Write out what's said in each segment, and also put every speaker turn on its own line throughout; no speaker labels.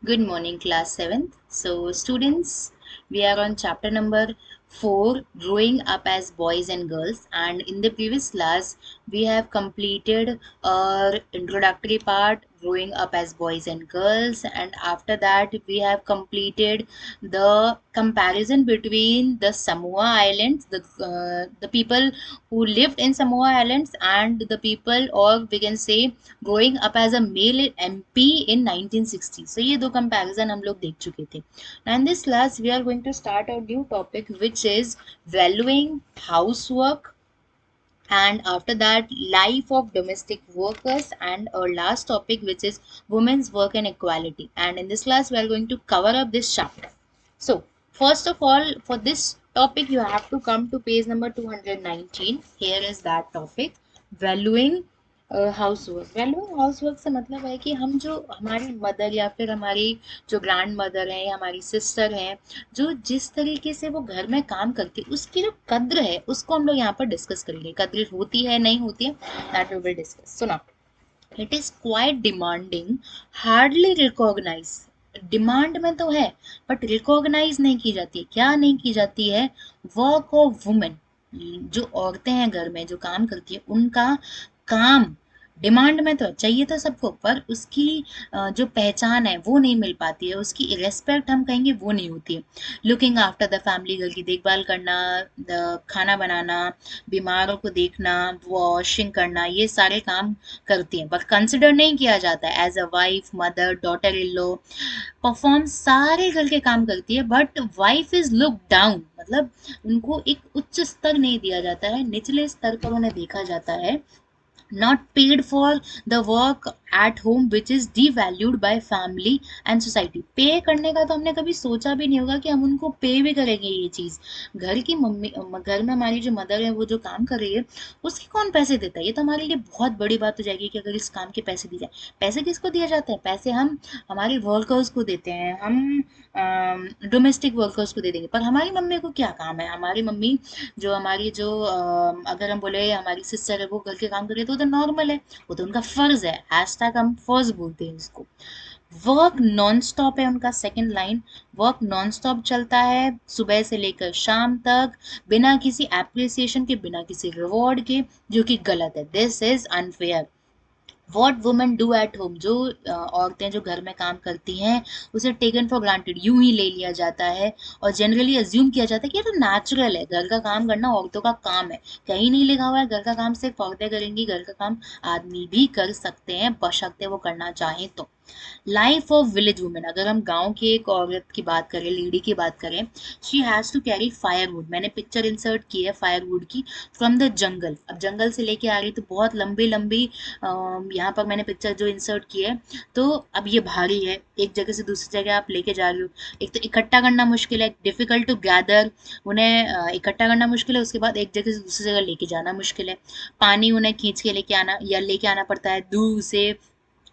Good morning, class 7th. So, students, we are on chapter number 4, Growing Up as Boys and Girls. And in the previous class, we have completed our introductory part, Growing Up as Boys and Girls. And after that, we have completed the comparison between the Samoa Islands, the people who lived in Samoa Islands, and the people, or we can say, growing up as a male MP in 1960। So ये दो comparison हम लोग देख चुके थे। And this class we are going to start a new topic which is valuing house work, and after that life of domestic workers, and our last topic which is women's work and equality. And in this class we are going to cover up this chapter. So first of all, for this topic you have to come to page number 219. Here is that topic, valuing house work. Valuing house work से मतलब है कि हम जो हमारी mother या फिर हमारी जो ग्रैंड मदर है या हमारी सिस्टर है, जो जिस तरीके से वो घर में काम करती है उसकी जो कद्र है उसको हम लोग यहाँ पर डिस्कस करेंगे। कद्र होती है नहीं होती है, दैट वी विल डिस्कस। सुना, it is quite demanding, hardly recognise. Demand में तो है बट रिकॉग्नाइज नहीं की जाती। क्या नहीं की जाती है? वर्क ऑफ वुमेन, जो औरतें हैं घर में जो काम करती है उनका काम डिमांड में तो चाहिए तो सबको, पर उसकी जो पहचान है वो नहीं मिल पाती है, उसकी रेस्पेक्ट हम कहेंगे वो नहीं होती है। लुकिंग आफ्टर द फैमिली, घर की देखभाल करना, खाना बनाना, बीमारों को देखना, वॉशिंग करना, ये सारे काम करती हैं, पर कंसिडर नहीं किया जाता है as a wife, mother, daughter in law. Perform सारे घर के काम करती है but wife is look down, मतलब उनको एक उच्च स्तर नहीं दिया जाता है, निचले स्तर पर उन्हें देखा जाता है। not paid for the work at home which is devalued by family and society। पे करने का तो हमने कभी सोचा भी नहीं होगा कि हम उनको पे भी करेंगे ये चीज़। घर की मम्मी, घर में हमारी जो मदर है वो जो काम कर रही है उसके कौन पैसे देता है? ये तो हमारे लिए बहुत बड़ी बात हो जाएगी कि अगर इस काम के पैसे दिए जाए। पैसे किसको दिया जाता है? पैसे हम हमारे वर्कर्स को देते हैं, हम डोमेस्टिक वर्कर्स को दे देंगे। पर हमारी मम्मी को क्या काम है? हमारी मम्मी जो हमारी जो अगर हम बोले हमारी सिस्टर है वो घर के काम कर रही है तो वो तो नॉर्मल है, वो तो उनका फर्ज है। हैश टैग हम फर्ज बोलते हैं उसको। वर्क नॉन स्टॉप है उनका, second line, work non stop चलता है सुबह से लेकर शाम तक, बिना किसी एप्रिसिएशन के, बिना किसी रिवॉर्ड के, जो कि गलत है। This is unfair. What women do at home, जो औरतें जो घर में काम करती हैं उसे टेकन फॉर ग्रांटेड, यूं ही ले लिया जाता है और जनरली अज्यूम किया जाता है कि ये तो नेचुरल है, घर का काम करना औरतों का काम है। कहीं नहीं लिखा हुआ है घर का काम सिर्फ औरतें करेंगी, घर का काम आदमी भी कर सकते हैं बशर्ते वो करना चाहें तो। लाइफ ऑफ विलेज वुमेन, अगर हम गांव की एक औरत की बात करें, लेडी की बात करें, she has to carry firewood. मैंने पिक्चर इंसर्ट की है फायरवुड की, फ्रॉम द जंगल। अब जंगल से लेके आ रही तो बहुत लंबी लंबी, यहाँ पर मैंने पिक्चर जो इंसर्ट की है, तो अब ये भारी है, एक जगह से दूसरी जगह आप लेके जा रही हो। एक तो इकट्ठा करना मुश्किल है, डिफिकल्ट टू गैदर, उन्हें इकट्ठा करना मुश्किल है, उसके बाद एक जगह से दूसरी जगह लेके जाना मुश्किल है। पानी उन्हें खींच के लेके आना या लेके आना पड़ता है दूर से।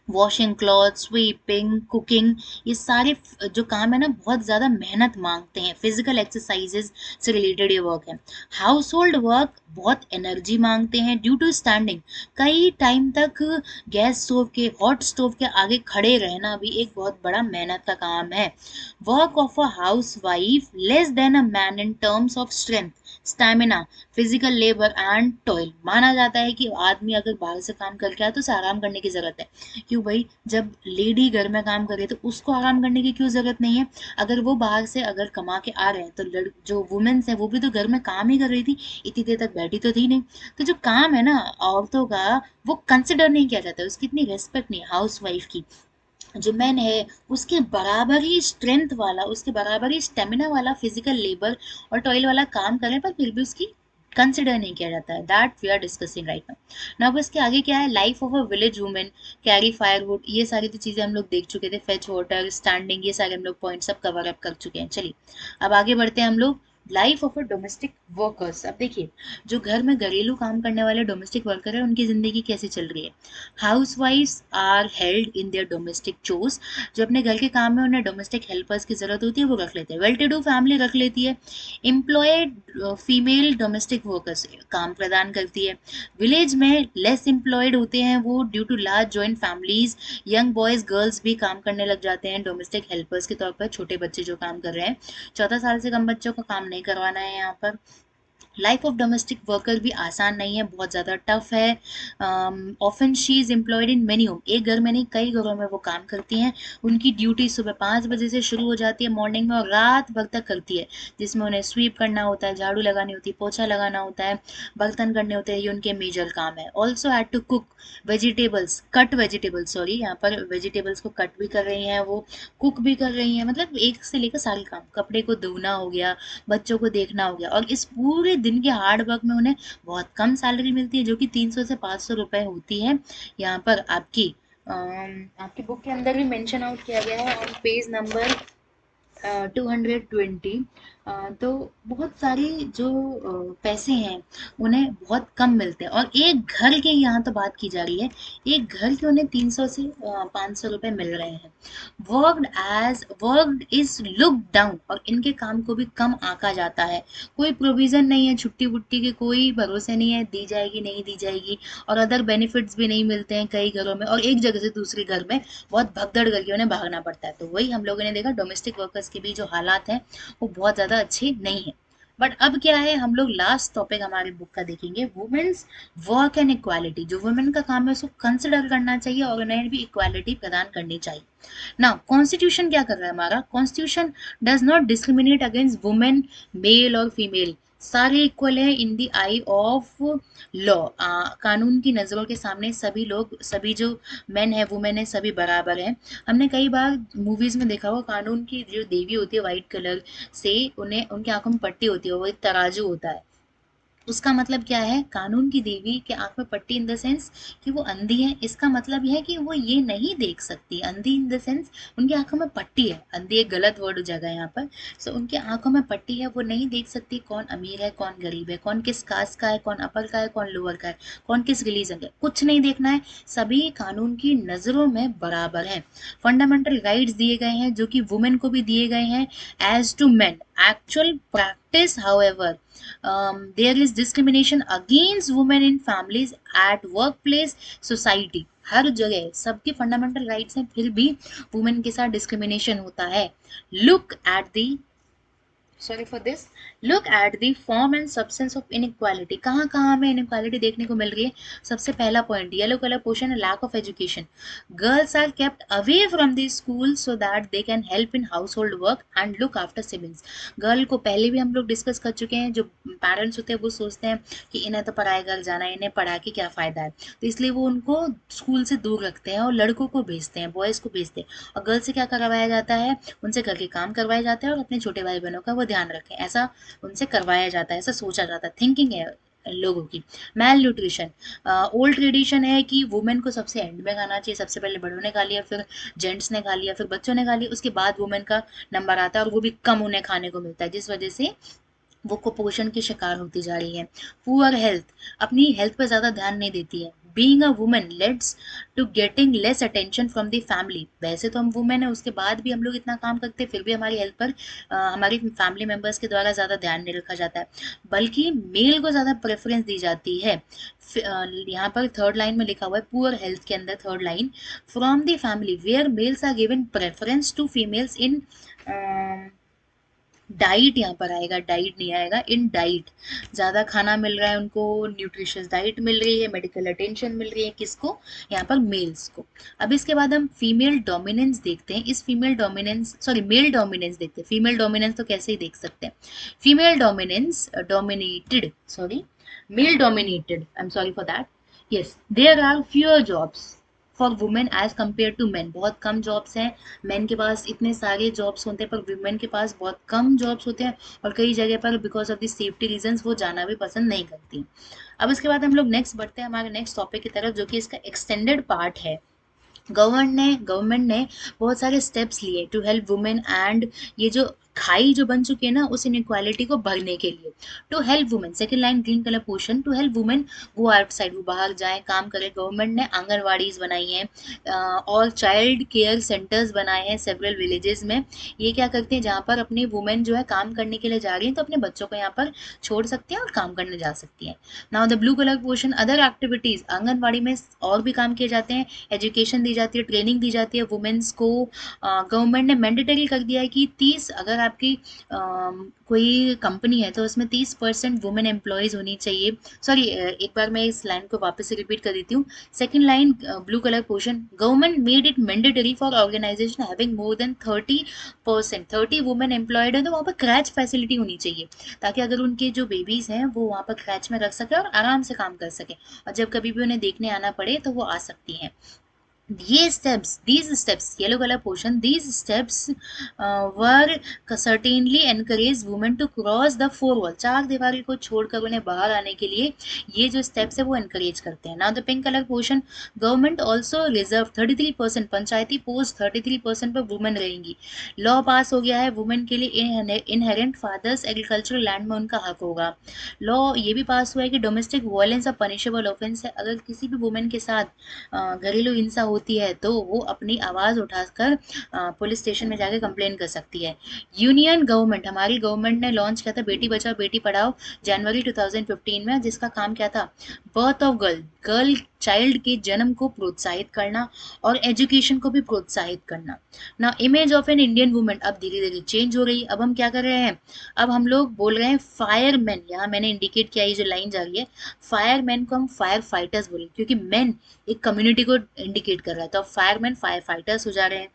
वॉशिंग क्लॉथ, स्वीपिंग, कुकिंग, ये सारे जो काम है ना बहुत ज़्यादा मेहनत मांगते हैं, फिजिकल एक्सरसाइजेज से रिलेटेड ये वर्क है। हाउस होल्ड वर्क बहुत एनर्जी मांगते हैं ड्यू टू स्टैंडिंग, कई टाइम तक गैस स्टोव के, हॉट स्टोव के आगे खड़े रहना भी एक बहुत बड़ा मेहनत का काम है। Work of a house wife less than a man in terms of strength, stamina, physical labour and toil. माना जाता है कि आदमी अगर बाहर से काम करके आए तो उसे आराम करने की जरूरत है। क्यों भाई? जब लेडी घर में काम कर रही है तो उसको आराम करने की क्यों जरूरत नहीं है? अगर वो बाहर से अगर कमा के आ रहे हैं तो जो वुमेन्स है वो भी तो घर में काम ही कर रही थी, इतनी देर तक बैठी तो थी नहीं। तो जो काम है ना औरतों का वो कंसिडर नहीं किया जाता, उसकी इतनी रेस्पेक्ट नहीं हाउस वाइफ की। जो मैन है उसके बराबर ही स्ट्रेंथ वाला, उसके बराबर ही स्टेमिना वाला फिजिकल लेबर और टॉयल वाला काम करें, पर फिर भी उसकी कंसिडर नहीं किया जाता है। That we are discussing right now. ना अब इसके आगे क्या है? Life of a village women, carry firewood, ये सारी तो चीज़ें हम लोग देख चुके थे। फेच वाटर, स्टैंडिंग, ये सारे हम लोग पॉइंट्स सब कवर अप कर चुके हैं। चलिए अब आगे बढ़ते हैं हम लोग। Life of a domestic workers. अब देखिए, जो घर में घरेलू काम करने वाले डोमेस्टिक वर्कर है उनकी ज़िंदगी कैसे चल रही है। हाउस वाइफ्स are held in their domestic chores. जो अपने घर के काम में उन्हें डोमेस्टिक हेल्पर्स की ज़रूरत होती है वो रख लेते हैं। वेल टू डू फैमिली रख लेती है। एम्प्लॉयड फीमेल डोमेस्टिक वर्कर्स काम प्रदान करती है। विलेज में लेस एम्प्लॉयड होते हैं वो due to large joint families. Young boys girls भी काम करने लग जाते हैं डोमेस्टिक हेल्पर्स के तौर पर। छोटे बच्चे जो काम कर रहे हैं, 14 साल से कम बच्चों को काम नहीं करवाना है यहाँ पर। लाइफ ऑफ डोमेस्टिक वर्कर भी आसान नहीं है, बहुत ज़्यादा टफ है। Often she is employed in many home. एक घर में नहीं, कई घरों में वो काम करती हैं। उनकी ड्यूटी सुबह 5 बजे से शुरू हो जाती है मॉर्निंग में और रात भर तक करती है, जिसमें उन्हें स्वीप करना होता है, झाड़ू लगानी होती है, पोछा लगाना होता है, बर्तन करने होते हैं। ये उनके मेजर काम है। Also had to cook vegetables, cut vegetables, sorry, यहाँ पर वेजिटेबल्स को कट भी कर रही हैं वो, कुक भी कर रही हैं। मतलब एक से लेकर सारे काम, कपड़े को धोना हो गया, बच्चों को देखना हो गया। और इस पूरे दिन के हार्ड वर्क में उन्हें बहुत कम सैलरी मिलती है, जो कि 300 से 500 रुपए होती है। यहाँ पर आपकी बुक के अंदर भी मेंशन आउट किया गया है ऑन पेज नंबर 220। तो बहुत सारे जो पैसे हैं उन्हें बहुत कम मिलते हैं। और एक घर के, यहाँ तो बात की जा रही है, एक घर के उन्हें 300 से 500 रुपए मिल रहे हैं। वर्कड इज लुक डाउन, और इनके काम को भी कम आंका जाता है। कोई प्रोविजन नहीं है, छुट्टी वुट्टी के कोई भरोसे नहीं है, दी जाएगी नहीं दी जाएगी। और अदर बेनिफिट्स भी नहीं मिलते हैं कई घरों में, और एक जगह से दूसरे घर में बहुत भगदड़ करके उन्हें भागना पड़ता है। तो वही हम लोगों ने देखा, डोमेस्टिक वर्कर्स के भी जो हालात हैं वो बहुत ज़्यादा अच्छे नहीं है। बट अब क्या है, हम लोग लास्ट टॉपिक हमारी बुक का देखेंगे, वुमेन्स वर्क एंड इक्वालिटी। जो वुमेन का काम है उसको कंसिडर करना चाहिए और उन्हें भी इक्वालिटी प्रदान करनी चाहिए। नाउ कॉन्स्टिट्यूशन क्या कर रहा है हमारा, constitution does not discriminate against women, male और फीमेल। सारे इक्वल है in the eye of law. कानून की नज़रों के सामने सभी लोग, सभी जो मेन है वुमेन है, सभी बराबर हैं। हमने कई बार मूवीज में देखा हुआ, कानून की जो देवी होती है वाइट कलर से, उन्हें उनकी आंखों में पट्टी होती है, वो एक तराजू होता है। उसका मतलब क्या है, कानून की देवी के आंख में पट्टी इन द सेंस कि वो अंधी है। इसका मतलब यह है कि वो ये नहीं देख सकती। अंधी इन द सेंस उनकी आंखों में पट्टी है, अंधी एक गलत वर्ड हो जाएगा यहाँ पर। सो उनकी आंखों में पट्टी है, वो नहीं देख सकती कौन अमीर है कौन गरीब है, कौन किस कास्ट का है, कौन अपर का है कौन लोअर का है, कौन किस रिलीजन का है, कुछ नहीं देखना है। सभी कानून की नज़रों में बराबर हैं। फंडामेंटल राइट्स दिए गए हैं जो कि वुमेन को भी दिए गए हैं as to men. Actual practice however, there is discrimination against women in families, at workplace, society। हर जगह सबके फंडामेंटल राइट्स हैं, फिर भी वुमेन के साथ डिस्क्रिमिनेशन होता है। Look at the sorry for this, look at the form and substance of inequality. कहाँ कहाँ हमें इनइक्वालिटी देखने को मिल रही है। सबसे पहला point, yellow colour portion, lack of education. Girls are kept away from the school so that they can help in household work and look after siblings. Girl को पहले भी हम लोग डिस्कस कर चुके हैं, जो पेरेंट्स होते हैं वो सोचते हैं कि इन्हें तो पढ़ाई घर जाना है, इन्हें पढ़ा के क्या फ़ायदा है, तो इसलिए वो उनको स्कूल से दूर रखते हैं और लड़कों को भेजते हैं, बॉयज़ को भेजते हैं। और गर्ल्स से क्या करवाया जाता है, उनसे घर के काम करवाए जाते हैं और अपने छोटे भाई बहनों का वो ध्यान रखें, ऐसा उनसे करवाया जाता है, ऐसा सोचा जाता है, थिंकिंग है लोगों की। मैल न्यूट्रिशन, ओल्ड ट्रेडिशन है कि वुमेन को सबसे एंड में खाना चाहिए, सबसे पहले बड़ों ने खा लिया, फिर जेंट्स ने खा लिया, फिर बच्चों ने खा लिया, उसके बाद वुमेन का नंबर आता है और वो भी कम उन्हें खाने को मिलता है, जिस वजह से वो कुपोषण की शिकार होती जा रही है। पुअर हेल्थ, अपनी हेल्थ पर ज़्यादा ध्यान नहीं देती है। Being a women lets to getting less attention from the family. वैसे तो हम वुमेन है, उसके बाद भी हम लोग इतना काम करते हैं, फिर भी हमारी हेल्थ पर हमारी फैमिली मेम्बर्स के द्वारा ज़्यादा ध्यान नहीं रखा जाता है, बल्कि मेल को ज़्यादा प्रेफरेंस दी जाती है। यहाँ पर थर्ड लाइन में लिखा हुआ है, पुअर हेल्थ के अंदर third line, from the family where males are given preference to females in diet. यहाँ पर आएगा, डाइट नहीं आएगा, इन डाइट। ज़्यादा खाना मिल रहा है उनको, न्यूट्रिशियस डाइट मिल रही है, मेडिकल अटेंशन मिल रही है, किसको, यहाँ पर मेल्स को। अब इसके बाद हम फीमेल डोमिनेंस देखते हैं। इस female dominance, sorry, male dominance देखते हैं। फीमेल डोमिनेंस तो कैसे ही देख सकते हैं। Female dominance dominated, sorry, male dominated, I am sorry for that. Yes, there are fewer jobs for women as compare to man. बहुत कम जॉब्स हैं, मैन के पास इतने सारे जॉब्स होते हैं पर वुमेन के पास बहुत कम जॉब्स होते हैं, और कई जगह पर because of the safety reasons वो जाना भी पसंद नहीं करती। अब इसके बाद हम लोग नेक्स्ट बढ़ते हैं हमारे नेक्स्ट टॉपिक की तरफ, जो कि इसका एक्सटेंडेड पार्ट है। गवर्नमेंट ने बहुत सारे स्टेप्स लिए टू हेल्प वुमेन, एंड ये जो खाई जो बन चुकी है ना उस इनइक्वालिटी को भरने के लिए। To help women, second line green colour portion, to help women go outside, वो बाहर जाए काम करे, गवर्नमेंट ने आंगनवाड़ीज बनाई हैं और चाइल्ड केयर सेंटर्स बनाए हैं सेवरल विलेजेस में। ये क्या करते हैं, जहाँ पर अपनी वुमेन जो है काम करने के लिए जा रही है तो अपने बच्चों को यहाँ पर छोड़ सकती हैं और काम करने जा सकती हैं। Now the blue colour portion, other activities, anganwadi में और भी काम किए जाते हैं, एजुकेशन दी जाती है, ट्रेनिंग दी जाती है वुमेन्स को। गवर्नमेंट ने मैंडेटरी कर दिया है कि 30, अगर आपकी कोई कंपनी है तो उसमें 30% वुमेन एम्प्लॉयज़ होनी चाहिए। सॉरी, एक बार मैं इस लाइन को वापस से रिपीट कर देती हूँ। Second line blue colour portion, government made it mandatory for organization having more than 30%, 30 women employed है तो वहाँ पर क्रैच फैसिलिटी होनी चाहिए, ताकि अगर उनके जो बेबीज़ हैं वो वहाँ पर क्रैच में रख सके और आराम से काम कर सके, और जब कभी भी उन्हें देखने आना पड़े तो वो आ सकती हैं। ये steps, these steps, yellow colour portion, these steps were certainly encourage women to cross the four wall, चार दीवारी को छोड़कर उन्हें बाहर आने के लिए ये जो स्टेप्स है वो encourage करते हैं। Now the pink colour portion, government also reserve 33%, Panchayati post 33% पर वुमेन रहेंगी। लॉ पास हो गया है वुमेन के लिए, इनहेरेंट फादर्स एग्रीकल्चरल लैंड में उनका हक होगा। लॉ ये भी पास हुआ है कि डोमेस्टिक वायलेंस अ पनिशेबल ऑफेंस है, अगर किसी भी वुमेन के साथ घरेलू हिंसा होती है तो वो अपनी आवाज़ उठाकर पुलिस स्टेशन में जाकर कंप्लेन कर सकती है। यूनियन गवर्नमेंट, हमारी गवर्नमेंट ने लॉन्च किया था बेटी बचाओ बेटी पढ़ाओ जनवरी 2015 में, जिसका काम क्या था, birth of girl, girl child के जन्म को प्रोत्साहित करना और एजुकेशन को भी प्रोत्साहित करना। ना image of an Indian women अब धीरे धीरे चेंज हो रही है। अब हम क्या कर रहे हैं, अब हम लोग बोल रहे हैं फायरमैन, यहाँ मैंने इंडिकेट किया, ये जो लाइन जा रही है फायरमैन को हम फायर फाइटर्स बोले, क्योंकि मैन एक कम्युनिटी को इंडिकेट कर रहा है, तो अब फायरमैन फायर फाइटर्स हो जा रहे हैं।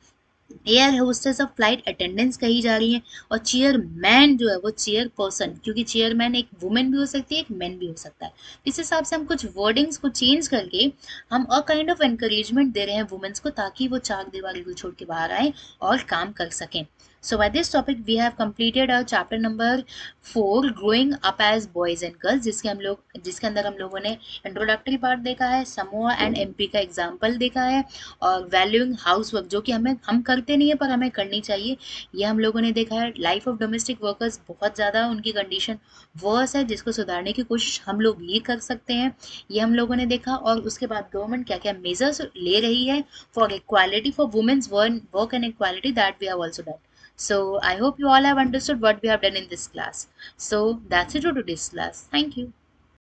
Air hostess of flight attendance कही जा रही है, और चेयरमैन जो है वो चेयर पर्सन, क्योंकि चेयरमैन एक वुमेन भी हो सकती है एक मैन भी हो सकता है। इस हिसाब से हम कुछ वर्डिंग्स को चेंज करके हम अ काइंड ऑफ एनकरेजमेंट दे रहे हैं वुमेन्स को, ताकि वो चाक दीवारी को छोड़ के बाहर आए और काम कर सकें। So by this topic we have completed our chapter number 4 growing up as boys and girls, जिसके अंदर हम लोगों ने इंट्रोडक्टरी पार्ट देखा है, समोआ एंड एमपी का एग्जाम्पल देखा है, और वैल्यूइंग हाउस वर्क जो कि हम करते नहीं है पर हमें करनी चाहिए, ये हम लोगों ने देखा है। लाइफ ऑफ डोमेस्टिक वर्कर्स बहुत ज़्यादा उनकी कंडीशन वर्स है, जिसको सुधारने की कोशिश हम लोग ये कर सकते हैं, ये हम लोगों ने देखा। और उसके बाद गवर्नमेंट क्या क्या मेजर्स ले रही है for equality, for women's work and equality, that we have also done. So I hope you all have understood what we have done in this class. So that's it for today's class. Thank you.